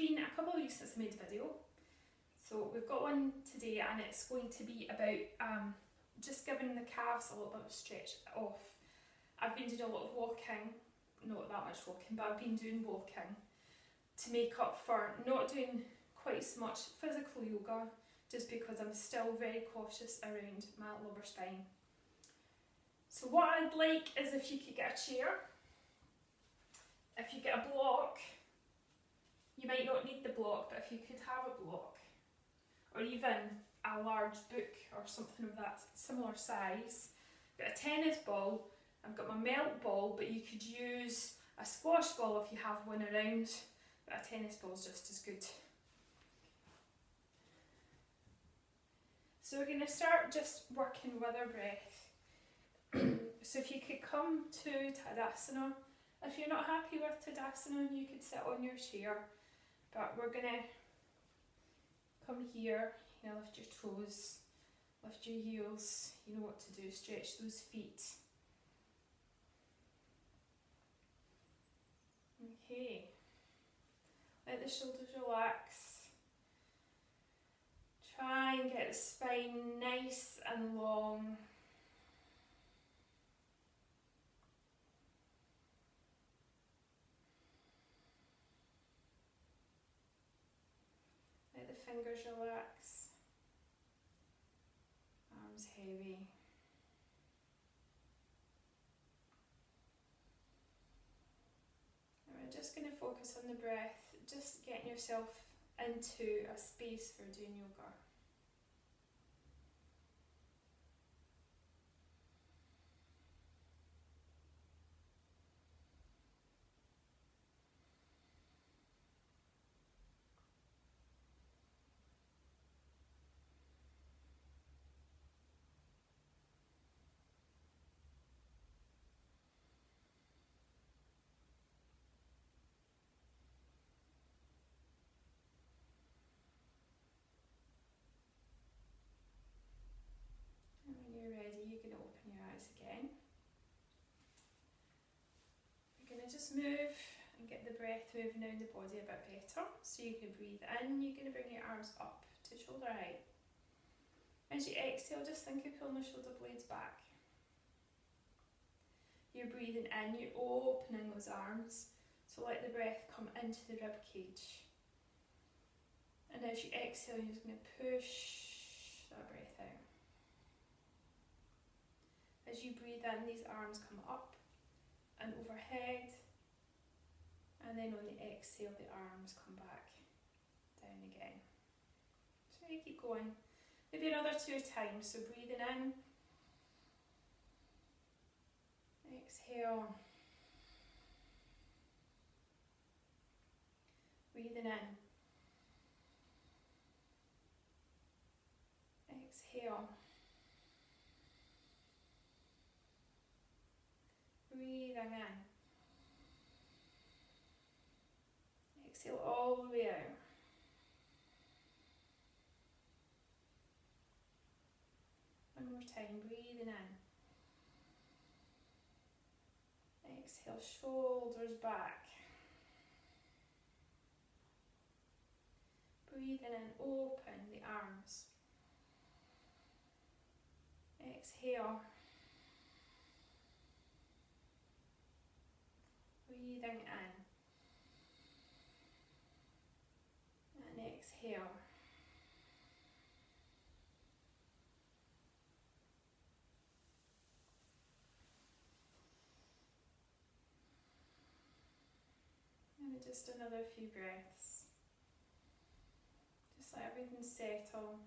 been a couple of weeks since I made a video, so we've got one today and it's going to be about just giving the calves a little bit of a stretch off. I've been doing a lot of walking, not that much walking, but I've been doing walking to make up for not doing quite so much physical yoga, just because I'm still very cautious around my lower spine. So what I'd like is if you could get a chair, if you get a block, you might not need the block, but if you could have a block, or even a large book or something of that similar size. I've got a tennis ball, I've got my melt ball, but you could use a squash ball if you have one around, but a tennis ball is just as good. So we're going to start just working with our breath. So if you could come to Tadasana. If you're not happy with Tadasana, you could sit on your chair, but we're going to come here, lift your toes, lift your heels, you know what to do, stretch those feet. Okay, let the shoulders relax. Try and get the spine nice and long. Let the fingers relax. Arms heavy. And we're just going to focus on the breath, just getting yourself into a space for doing yoga. Just move and get the breath moving around the body a bit better. So you can breathe in, you're going to bring your arms up to shoulder height. As you exhale, just think of pulling the shoulder blades back. You're breathing in, you're opening those arms. So let the breath come into the rib cage. And as you exhale, you're just going to push that breath out. As you breathe in, these arms come up and overhead, and then on the exhale the arms come back down again. So you keep going, maybe another 2 times. So breathing in, exhale, breathing in, exhale, breathing in, exhale all the way out. One more time, breathing in, exhale, shoulders back, breathing in, open the arms, exhale, breathing in, and exhale. And just another few breaths. Just let everything settle.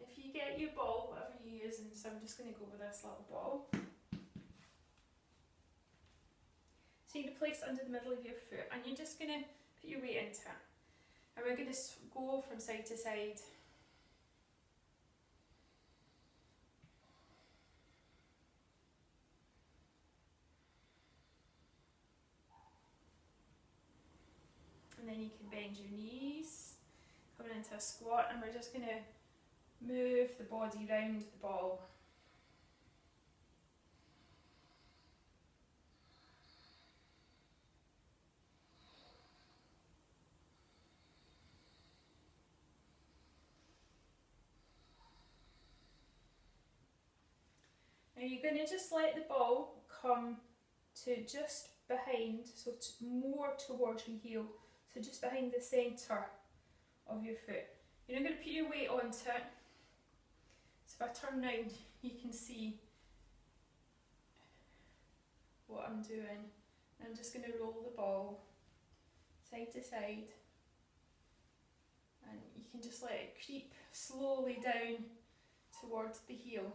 If you get your ball, whatever you're using, so I'm just going to go with this little ball. So you're going to place it under the middle of your foot and you're just going to put your weight into it. And we're going to go from side to side. And then you can bend your knees, coming into a squat, and we're just going to move the body round the ball. Now you're going to just let the ball come to just behind, so more towards your heel, so just behind the centre of your foot. You're not going to put your weight onto it. So if I turn round, you can see what I'm doing. I'm just going to roll the ball side to side, and you can just let it creep slowly down towards the heel.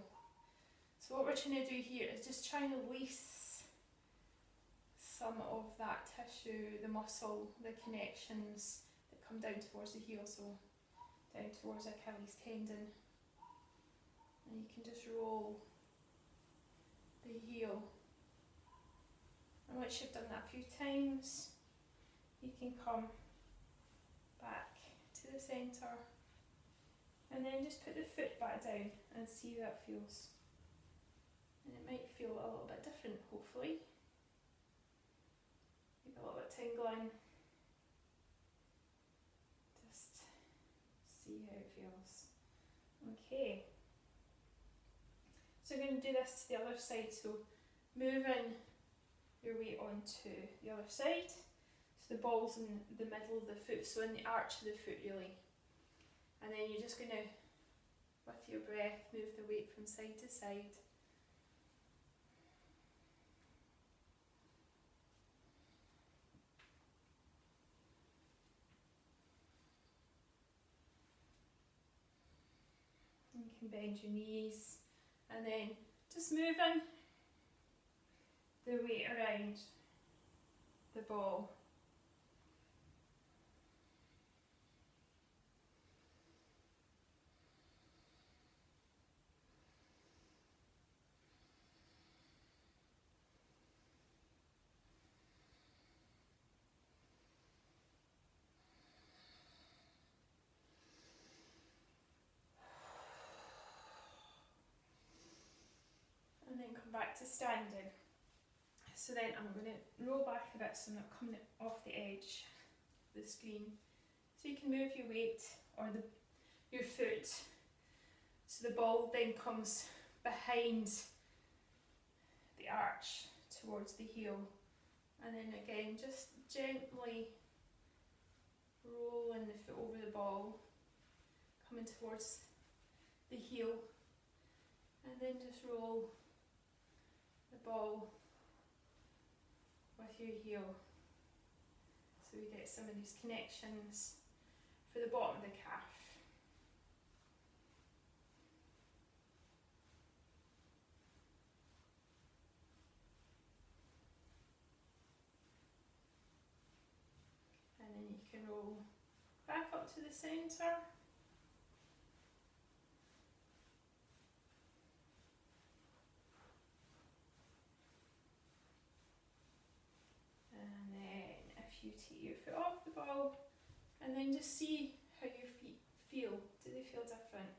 So what we're trying to do here is just trying to release some of that tissue, the muscle, the connections that come down towards the heel, so down towards Achilles tendon. And you can just roll the heel. And once you've done that a few times, you can come back to the centre and then just put the foot back down and see how that feels. And it might feel a little bit different, hopefully. Maybe a little bit tingling. Just see how it feels. Okay. So we're going to do this to the other side. So moving your weight onto the other side. So the ball's in the middle of the foot, so in the arch of the foot really. And then you're just going to, with your breath, move the weight from side to side. You can bend your knees, and then just moving the weight around the ball. And then come back to standing. So then I'm going to roll back a bit so I'm not coming off the edge of the screen. So you can move your weight or your foot so the ball then comes behind the arch towards the heel. And then again, just gently rolling the foot over the ball, coming towards the heel, and then just roll the ball with your heel, so we get some of these connections for the bottom of the calf. And then you can roll back up to the centre. You take your foot off the ball and then just see how your feet feel. Do they feel different?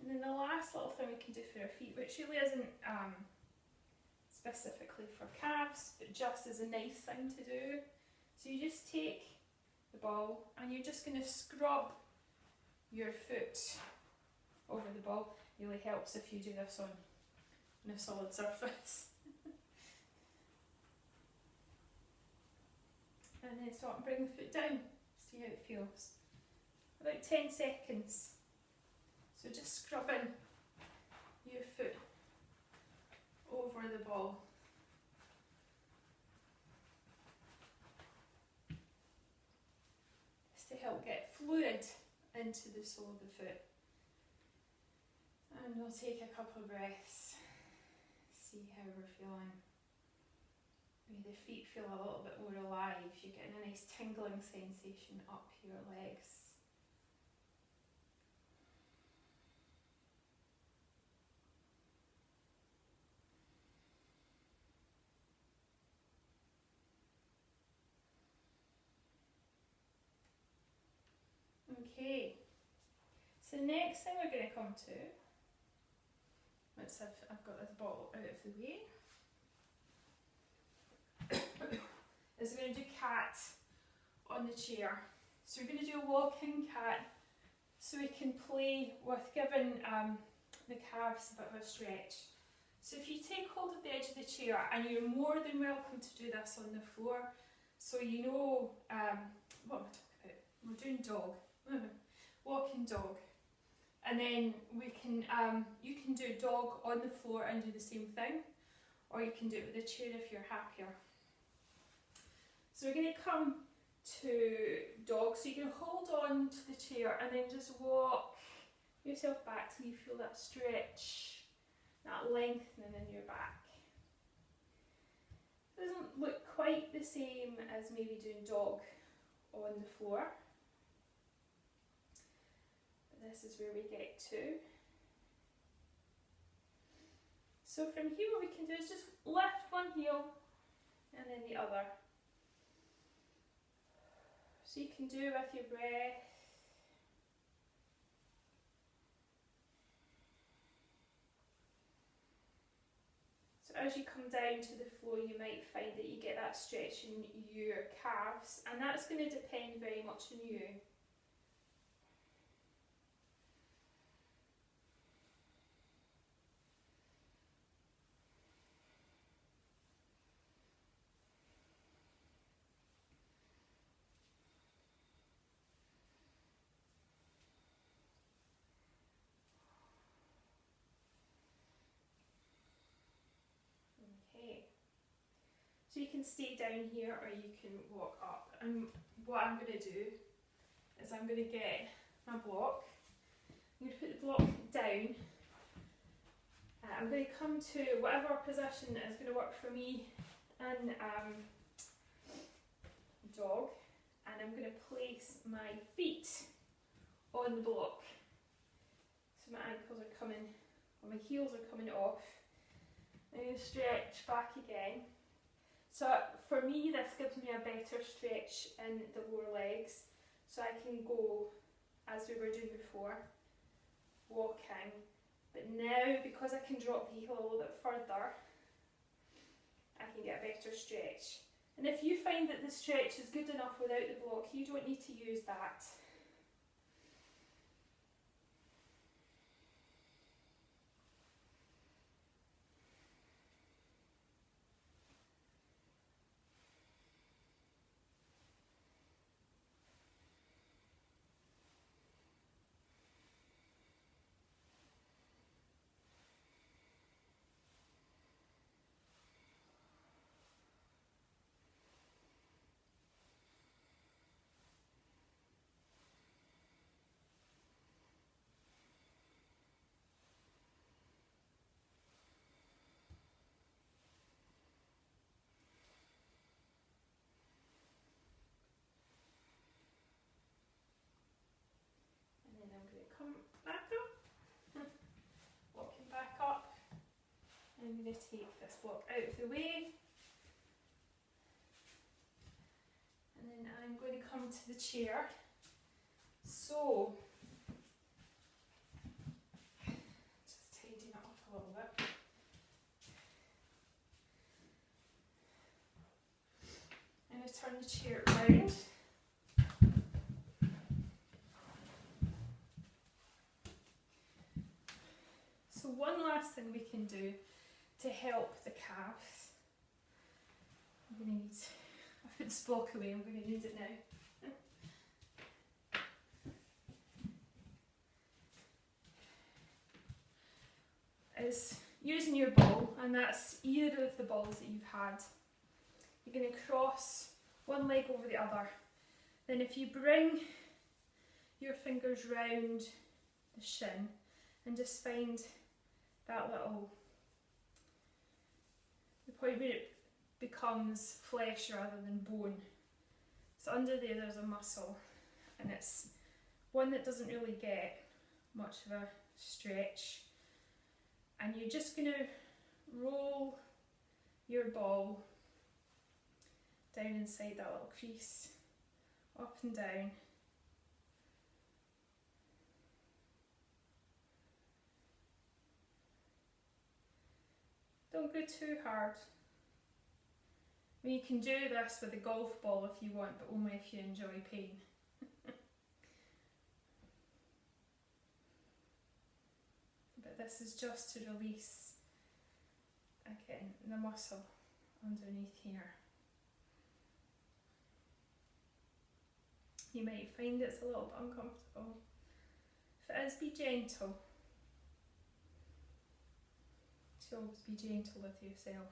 And then the last little thing we can do for our feet, which really isn't specifically for calves, but just as a nice thing to do. So you just take the ball and you're just going to scrub your foot over the ball. It really helps if you do this on a solid surface. And then start and bring the foot down, see how it feels. About 10 seconds. So just scrubbing your foot over the ball. Just to help get fluid into the sole of the foot. And we'll take a couple of breaths, see how we're feeling. Maybe the feet feel a little bit more alive. You're getting a nice tingling sensation up your legs. Okay, so So the next thing we're going to come to, once I've got this bottle out of the way, is we're going to do cat on the chair. So we're going to do a walking cat so we can play with giving the calves a bit of a stretch. So if you take hold of the edge of the chair, and you're more than welcome to do this on the floor, so you know, what am I talking about? We're doing dog, walking dog. And then we can, you can do dog on the floor and do the same thing, or you can do it with the chair if you're happier. So we're going to come to dog, so you can hold on to the chair and then just walk yourself back till you feel that stretch, that lengthening in your back. It doesn't look quite the same as maybe doing dog on the floor, but this is where we get to. So from here what we can do is just lift one heel and then the other. So you can do with your breath. So as you come down to the floor, you might find that you get that stretch in your calves, and that's going to depend very much on you. So you can stay down here or you can walk up. And what I'm going to do is I'm going to get my block. I'm going to put the block down. I'm going to come to whatever position is going to work for me in dog. And I'm going to place my feet on the block. So my ankles are coming, or my heels are coming off. I'm going to stretch back again. So for me, this gives me a better stretch in the lower legs, so I can go, as we were doing before, walking. But now, because I can drop the heel a little bit further, I can get a better stretch. And if you find that the stretch is good enough without the block, you don't need to use that. Come back up, walking back up. I'm going to take this block out of the way, and then I'm going to come to the chair. So, just tidying it up a little bit. I'm going to turn the chair around. So one last thing we can do to help the calves. I'm going to need, I put this block away, I'm going to need it now. Is using your ball, and that's either of the balls that you've had. You're going to cross one leg over the other. Then if you bring your fingers round the shin and just find that little, the point where it becomes flesh rather than bone. So under there's a muscle, and it's one that doesn't really get much of a stretch. And you're just going to roll your ball down inside that little crease, up and down. Don't go too hard. I mean, you can do this with a golf ball if you want, but only if you enjoy pain. But this is just to release, again, the muscle underneath here. You might find it's a little bit uncomfortable. If it is, be gentle. So always be gentle with yourself.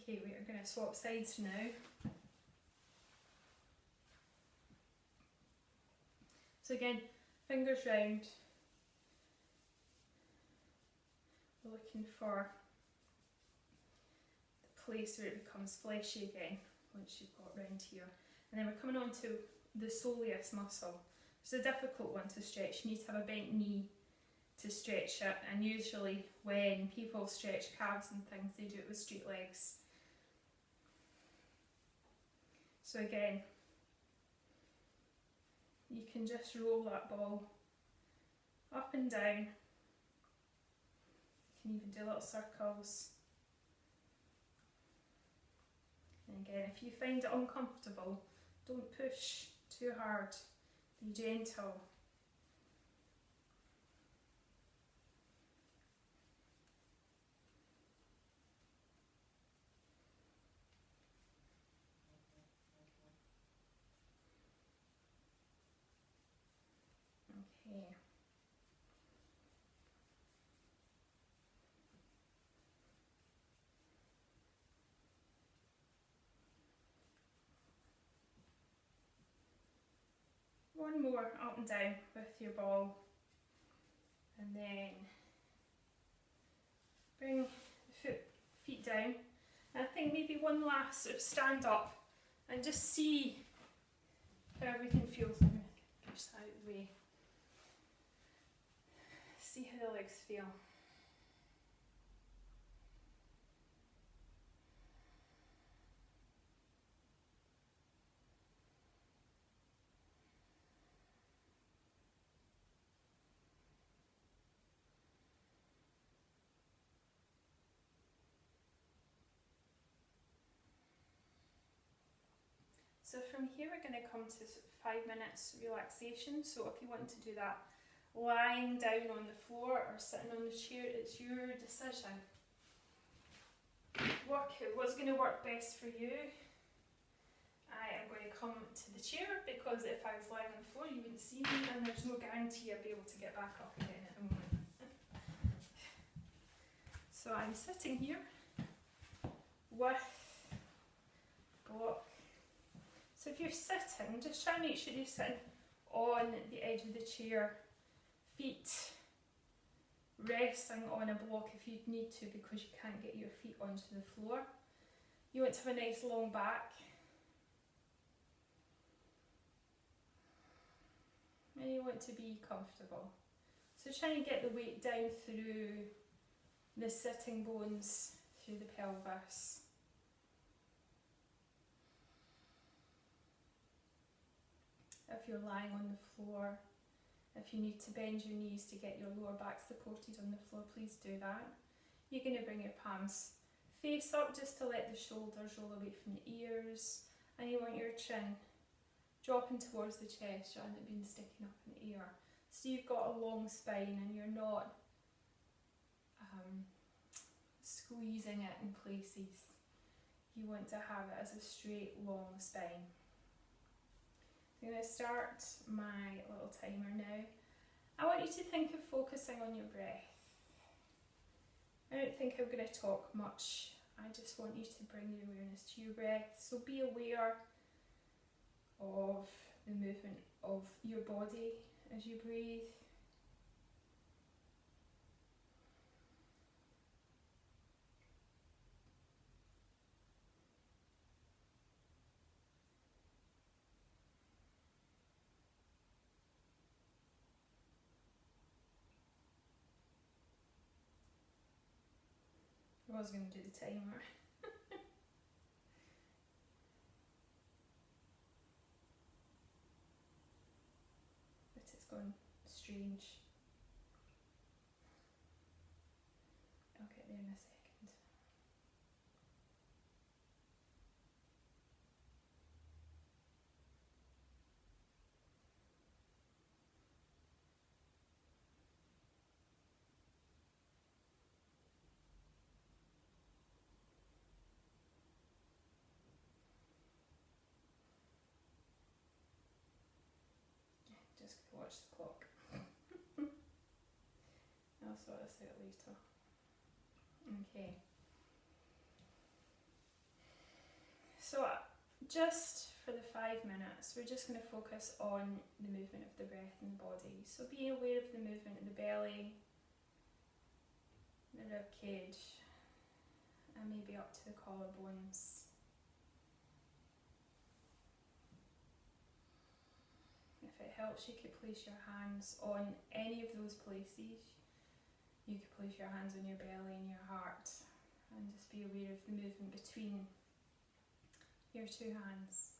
Okay, we are going to swap sides now. So again, fingers round. We're looking for the place where it becomes fleshy again, once you've got round here. And then we're coming on to the soleus muscle. It's a difficult one to stretch. You need to have a bent knee to stretch it, and usually when people stretch calves and things, they do it with straight legs. So again, you can just roll that ball up and down. You can even do little circles. And again, if you find it uncomfortable, don't push too hard. Be gentle. Okay. One more up and down with your ball, and then bring the feet down. And I think maybe one last sort of stand up and just see how everything feels. I'm going to push that out of the way. See how the legs feel. So from here we're going to come to 5 minutes relaxation. So if you want to do that lying down on the floor or sitting on the chair, it's your decision. Work out what's going to work best for you. I am going to come to the chair because if I was lying on the floor you wouldn't see me, and there's no guarantee I'd be able to get back up again at the moment. So I'm sitting here with block. So if you're sitting, just try and make sure you're sitting on the edge of the chair, feet resting on a block if you need to because you can't get your feet onto the floor. You want to have a nice long back. And you want to be comfortable. So try and get the weight down through the sitting bones, through the pelvis. If you're lying on the floor, if you need to bend your knees to get your lower back supported on the floor, please do that. You're going to bring your palms face up just to let the shoulders roll away from the ears, and you want your chin dropping towards the chest rather than being sticking up in the ear. So you've got a long spine and you're not squeezing it in places. You want to have it as a straight, long spine. I'm going to start my little timer now. I want you to think of focusing on your breath. I don't think I'm going to talk much. I just want you to bring your awareness to your breath. So be aware of the movement of your body as you breathe. I was going to do the timer. But it's gone strange. I'll get there in a second. Just watch the clock. I'll sort this out later. Okay. So just for the 5 minutes, we're just going to focus on the movement of the breath in the body. So be aware of the movement in the belly, the rib cage, and maybe up to the collarbones. If it helps, you could place your hands on any of those places. You could place your hands on your belly and your heart, and just be aware of the movement between your two hands.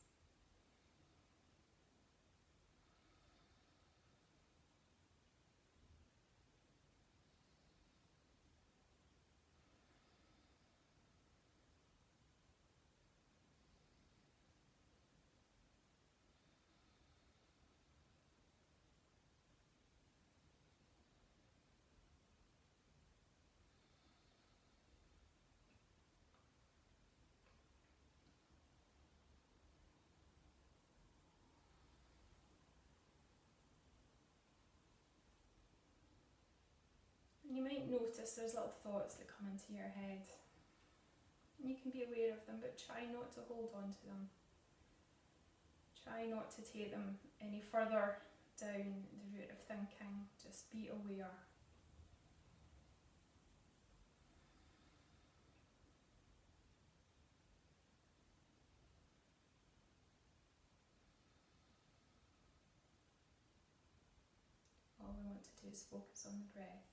You might notice there's little thoughts that come into your head. You can be aware of them, but try not to hold on to them. Try not to take them any further down the route of thinking. Just be aware. All we want to do is focus on the breath.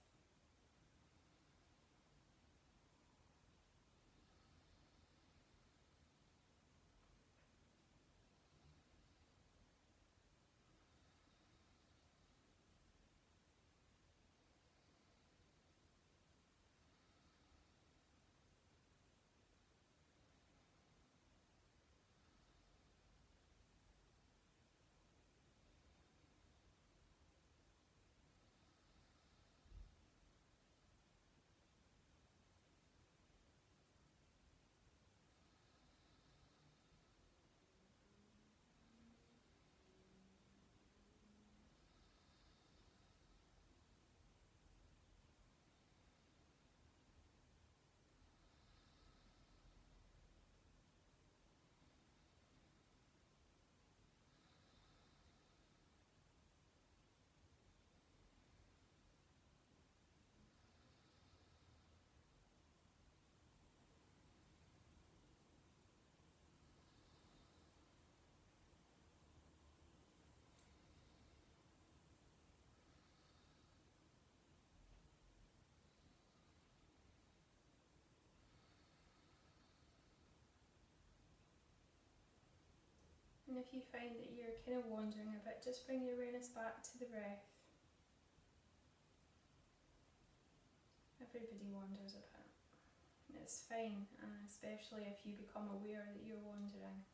And if you find that you're kind of wandering a bit, just bring your awareness back to the breath. Everybody wanders a bit. It's fine, and especially if you become aware that you're wandering.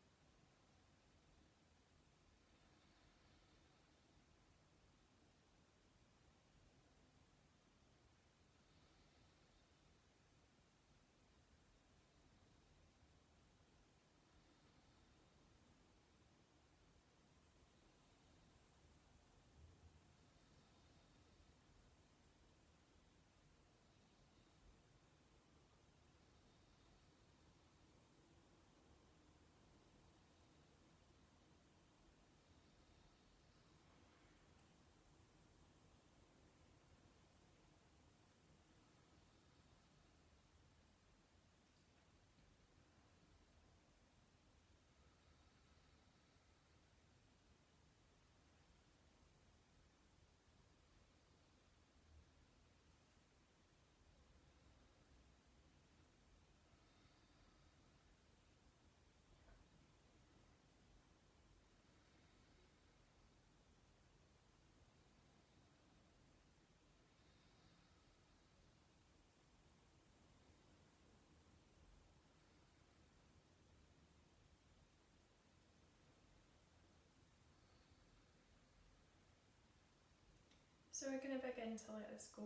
So we're going to begin to let this go.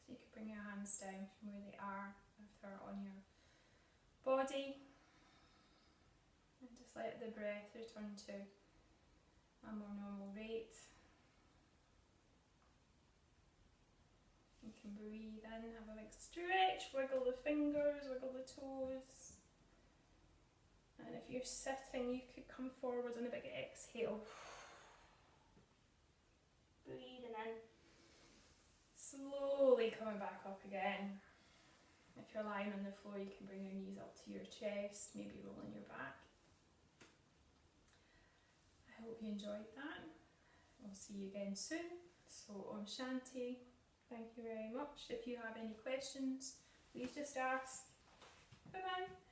So you can bring your hands down from where they are, if they're on your body, and just let the breath return to a more normal rate. You can breathe in, have a big stretch, wiggle the fingers, wiggle the toes. And if you're sitting, you could come forward on a big exhale. Breathing in. Slowly coming back up again. If you're lying on the floor, you can bring your knees up to your chest, maybe rolling your back. I hope you enjoyed that. We'll see you again soon. So, Om Shanti. Thank you very much. If you have any questions, please just ask. Bye bye.